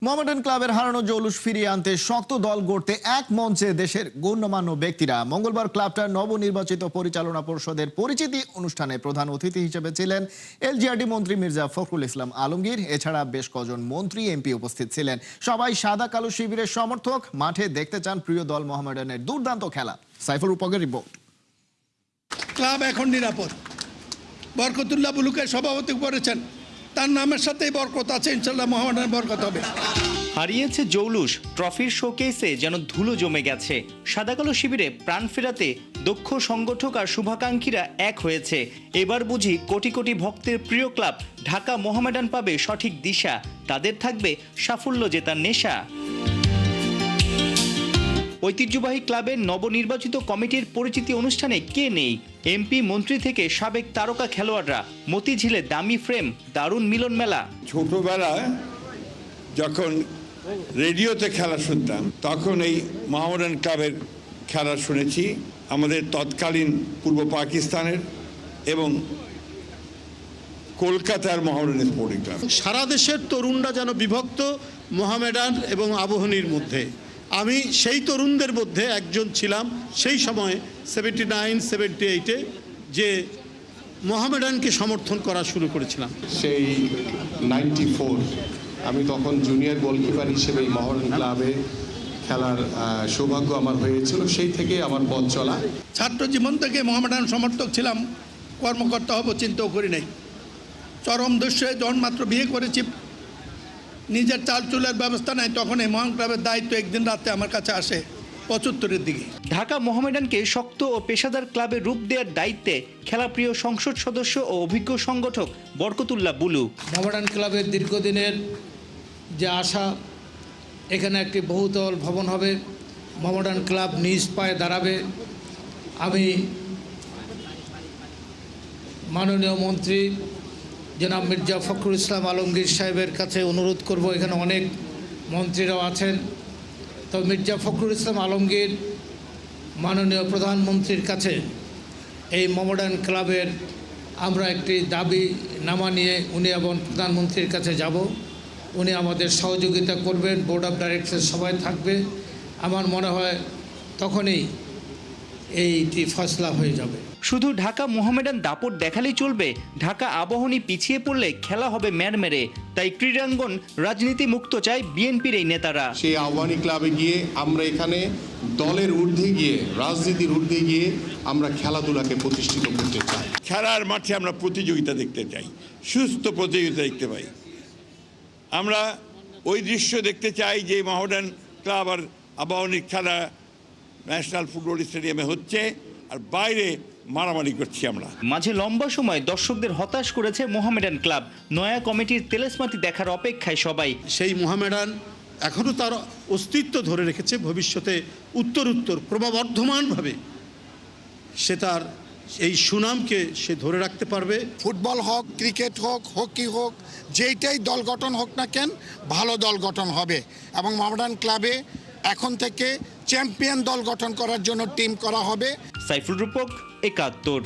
মোহামেডান ক্লাবের হারানো জৌলুস ফিরিয়ে আনতে শক্ত দল গড়তে এক মঞ্চে দেশের গণ্যমান্য ব্যক্তিরা মঙ্গলবার ক্লাবটার নবনির্বাচিত পরিচালনা পরিষদের পরিচিতি অনুষ্ঠানে প্রধান অতিথি হিসেবে ছিলেন এলজিআরডি মন্ত্রী মির্জা ফখরুল ইসলাম আলমগীর। এছাড়া বেশ কজন মন্ত্রী এমপি উপস্থিত ছিলেন। সবাই সাদা কালো শিবিরের সমর্থক, মাঠে দেখতে চান প্রিয় দল মোহামেডানের দুর্দান্ত খেলা। সাইফুল রূপকের রিপোর্ট। ক্লাব এখন নিরাপদ। বরকতুল্লাহ বুলুকে সভাপতি করেছেন, তার নামের সাথেই বরকত আছে, ইনশাল্লাহ মোহামেডানের বরকত হবে। হারিয়েছে জৌলুস, ট্রফির শোকেসে যেন ধুলো জমে গেছে। সাদা কালো শিবিরে প্রাণ ফেরাতে দক্ষ সংগঠক আর শুভাকাঙ্ক্ষীরা এক হয়েছে। এবার বুঝি কোটি কোটি ভক্তের প্রিয় ক্লাব ঢাকা মোহামেডান পাবে সঠিক দিশা, তাদের থাকবে সাফল্য জেতার নেশা। ঐতিহ্যবাহী ক্লাবের নবনির্বাচিত কমিটির পরিচিতি অনুষ্ঠানে কে নেই? এমপি মন্ত্রী থেকে সাবেক তারকা খেলোয়াড়রা। মতিঝিলে দামি ফ্রেম, দারুণ মিলন মেলা। ছোটবেলায় যখন রেডিওতে খেলা শুনতাম তখন এই মোহামেডান ক্লাবের খেলা শুনেছি, আমাদের তৎকালীন পূর্ব পাকিস্তানের এবং কলকাতার মোহামেডান স্পোর্টিং ক্লাব। সারা দেশের তরুণরা যেন বিভক্ত মোহামেডান এবং আবাহনীর মধ্যে। আমি সেই তরুণদের মধ্যে একজন ছিলাম সেই সময় 79-78-এ, যে মোহামেডানকে সমর্থন করা শুরু করেছিলাম। সেই 94 আমি তখন জুনিয়র গোলকিপার হিসেবে এই মোহামেডান ক্লাবে খেলার সৌভাগ্য আমার হয়েছিল। সেই থেকে আমার পথ চলা। ছাত্র জীবন থেকে মোহামেডান সমর্থক ছিলাম, কর্মকর্তা হব চিন্তাও করি নাই। চরম দৃশ্যে যখন মাত্র বিয়ে করেছি, নিজের চাল চুলের ব্যবস্থা নাই, তখন এই মোহামেডান ক্লাবের দায়িত্ব একদিন রাতে আমার কাছে আসে 75-এর দিকে। ঢাকা মোহামেডানকে শক্ত ও পেশাদার ক্লাবের রূপ দেওয়ার দায়িত্বে খেলাপ্রিয় সংসদ সদস্য ও অভিজ্ঞ সংগঠক বরকতুল্লাহ বুলু। মোহামেডান ক্লাবের দীর্ঘদিনের যে আশা, এখানে একটি বহুতল ভবন হবে, মোহামেডান ক্লাব নিজ পায়ে দাঁড়াবে। আমি মাননীয় মন্ত্রী জনাব মির্জা ফখরুল ইসলাম আলমগীর সাহেবের কাছে অনুরোধ করব, এখানে অনেক মন্ত্রীরাও আছেন, তো মির্জা ফখরুল ইসলাম আলমগীর মাননীয় প্রধানমন্ত্রীর কাছে এই মোহামেডান ক্লাবের আমরা একটি দাবি নামা নিয়ে উনি এবং প্রধানমন্ত্রীর কাছে যাব। উনি আমাদের সহযোগিতা করবেন, বোর্ড অফ ডাইরেক্টর সবাই থাকবে। আমার মনে হয় তখনই এইটি ফয়সলা হয়ে যাবে। শুধু ঢাকা মোহামেডান দাপট দেখালেই চলবে? ঢাকা আবাহনী পিছিয়ে পড়লে খেলা হবে মেরমেরে। তাই ক্রীড়াঙ্গন রাজনীতি মুক্ত চায় বিএনপির এই নেতারা। সেই আহ্বানী ক্লাবে গিয়ে আমরা এখানে দলের ঊর্ধ্বে গিয়ে, রাজনীতির ঊর্ধ্বে গিয়ে আমরা খেলাধুলাকে প্রতিষ্ঠিত করতে চাই। খেলার মাঠে আমরা প্রতিযোগিতা দেখতে চাই, সুস্থ প্রতিযোগিতা দেখতে পাই। আমরা ওই দৃশ্য দেখতে চাই যে মোহামেডান ক্লাব আর আবাহনীর খেলা ন্যাশনাল ফুটবল স্টেডিয়ামে হচ্ছে, আর বাইরে মারামারি করছি আমরা। মাঝে লম্বা সময় দর্শকদের হতাশ করেছে মোহামেডান ক্লাব। নয়া কমিটির তেলেসমাতি দেখার অপেক্ষায় সবাই। সেই মোহামেডান এখনও তার অস্তিত্ব ধরে রেখেছে, ভবিষ্যতে উত্তরোত্তর ক্রমবর্ধমানভাবে সে তার এই সুনামকে সে ধরে রাখতে পারবে। ফুটবল হোক, ক্রিকেট হোক, হকি হোক, যেইটাই দল গঠন হোক না কেন, ভালো দল গঠন হবে। এবং মোহামেডান ক্লাবে এখন থেকে চ্যাম্পিয়ন দল গঠন করার জন্য টিম করা হবে। সাইফুল রূপক, ৭১।